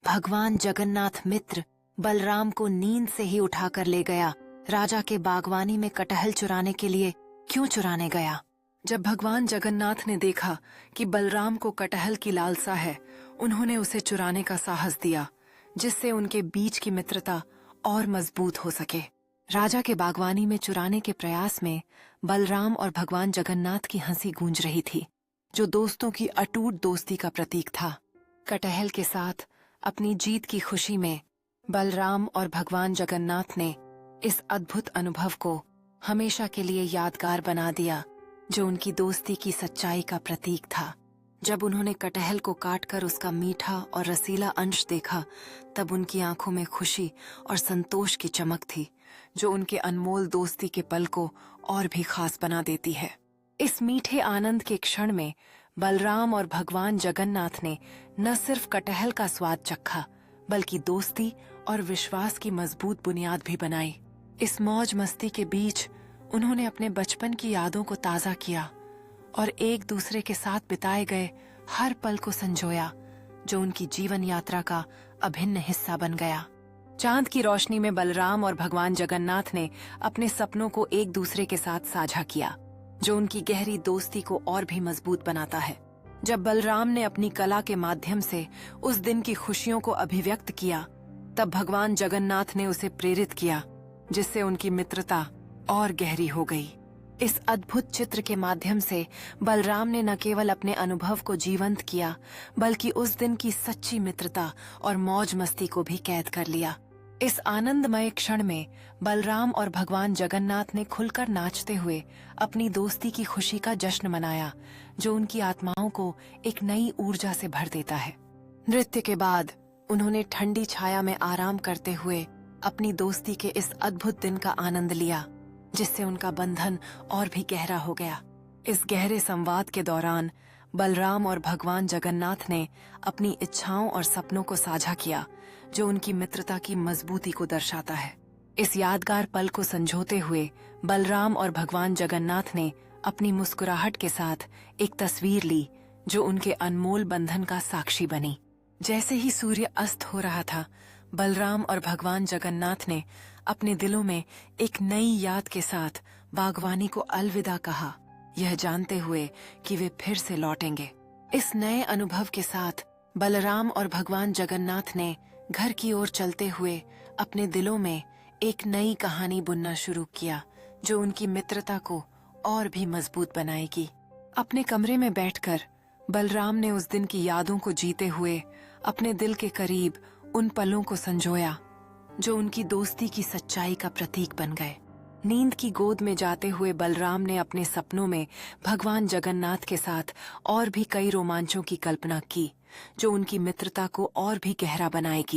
भगवान जगन्नाथ मित्र बलराम को नींद से ही उठाकर ले गया। राजा के बागवानी में कटहल चुराने के लिए क्यों चुराने गया? जब भगवान जगन्नाथ ने देखा कि बलराम को कटहल की लालसा है, उन्होंने उसे चुराने का साहस दिया, जिससे उनके बीच की मित्रता और मजबूत हो सके। राजा के बागवानी में चुराने के प्रयास में बलराम और भगवान जगन्नाथ की हंसी गूंज रही थी, जो दोस्तों की अटूट दोस्ती का प्रतीक था। कटहल के साथ अपनी जीत की खुशी में बलराम और भगवान जगन्नाथ ने इस अद्भुत अनुभव को हमेशा के लिए यादगार बना दिया, जो उनकी दोस्ती की सच्चाई का प्रतीक था। जब उन्होंने कटहल को काटकर उसका मीठा और रसीला अंश देखा, तब उनकी आंखों में खुशी और संतोष की चमक थी, जो उनके अनमोल दोस्ती के पल को और भी खास बना देती है। इस मीठे आनंद के क्षण में बलराम और भगवान जगन्नाथ ने न सिर्फ कटहल का स्वाद चखा, बल्कि दोस्ती और विश्वास की मजबूत बुनियाद भी बनाई। इस मौज मस्ती के बीच उन्होंने अपने बचपन की यादों को ताज़ा किया और एक दूसरे के साथ बिताए गए हर पल को संजोया, जो उनकी जीवन यात्रा का अभिन्न हिस्सा बन गया। चांद की रोशनी में बलराम और भगवान जगन्नाथ ने अपने सपनों को एक दूसरे के साथ साझा किया, जो उनकी गहरी दोस्ती को और भी मजबूत बनाता है। जब बलराम ने अपनी कला के माध्यम से उस दिन की खुशियों को अभिव्यक्त किया, तब भगवान जगन्नाथ ने उसे प्रेरित किया, जिससे उनकी मित्रता और गहरी हो गई। इस अद्भुत चित्र के माध्यम से बलराम ने न केवल अपने अनुभव को जीवंत किया, बल्कि उस दिन की सच्ची मित्रता और मौज मस्ती को भी कैद कर लिया। इस आनंदमय क्षण में बलराम और भगवान जगन्नाथ ने खुलकर नाचते हुए अपनी दोस्ती की खुशी का जश्न मनाया, जो उनकी आत्माओं को एक नई ऊर्जा से भर देता है। नृत्य के बाद उन्होंने ठंडी छाया में आराम करते हुए अपनी दोस्ती के इस अद्भुत दिन का आनंद लिया, जिससे उनका बंधन और भी गहरा हो गया। इस गहरे संवाद के दौरान बलराम और भगवान जगन्नाथ ने अपनी इच्छाओं और सपनों को साझा किया, जो उनकी मित्रता की मजबूती को दर्शाता है। इस यादगार पल को संजोते हुए बलराम और भगवान जगन्नाथ ने अपनी मुस्कुराहट के साथ एक तस्वीर ली, जो उनके अनमोल बंधन का साक्षी बनी। जैसे ही सूर्य अस्त हो रहा था, बलराम और भगवान जगन्नाथ ने अपने दिलों में एक नई याद के साथ बागवानी को अलविदा कहा, यह जानते हुए कि वे फिर से लौटेंगे। इस नए अनुभव के साथ बलराम और भगवान जगन्नाथ ने घर की ओर चलते हुए अपने दिलों में एक नई कहानी बुनना शुरू किया, जो उनकी मित्रता को और भी मजबूत बनाएगी। अपने कमरे में बैठकर बलराम ने उस दिन की यादों को जीते हुए अपने दिल के करीब उन पलों को संजोया, जो उनकी दोस्ती की सच्चाई का प्रतीक बन गए। नींद की गोद में जाते हुए बलराम ने अपने सपनों में भगवान जगन्नाथ के साथ और भी कई रोमांचों की कल्पना की, जो उनकी मित्रता को और भी गहरा बनाएगी।